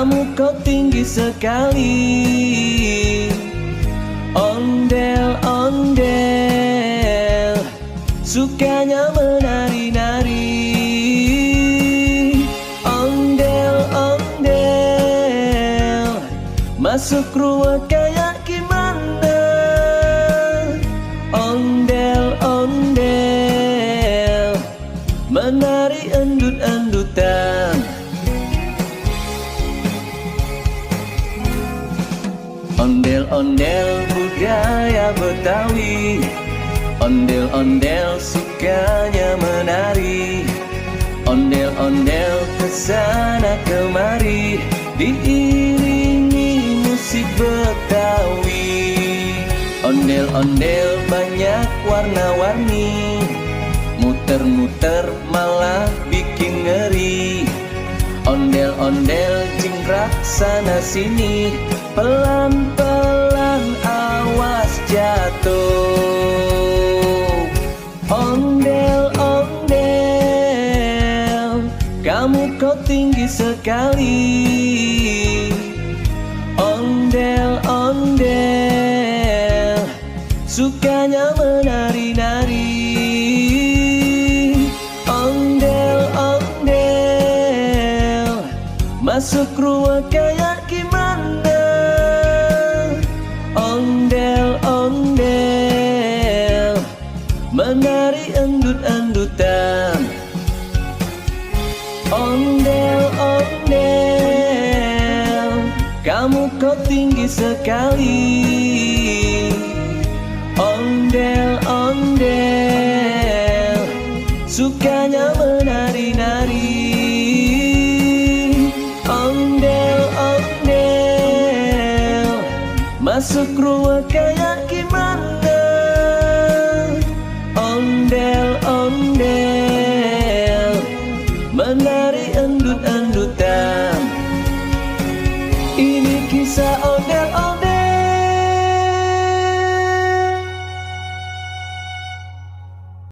kamu kok tinggi sekali. Ondel, ondel, sukanya menari-nari. Ondel, ondel, masuk ruang kayak gimana. Ondel, ondel, menari endut-endutan. Ondel-ondel budaya Betawi, ondel-ondel sukanya menari. Ondel-ondel kesana kemari, diiringi musik Betawi. Ondel-ondel banyak warna-warni, muter-muter malah bikin ngeri. Ondel-ondel jingkrak sana sini, pelan-pelan awas jatuh. Ondel, ondel, kamu kok tinggi sekali. Ondel, ondel, sukanya menari-nari. Ondel, ondel, masuk ruang kayak gimana. Ondel, ondel, menari endut-endutan. Ondel, ondel, kamu kok tinggi sekali. Ondel, ondel, sukanya menari-nari. Ondel, ondel, masuk ruang kayak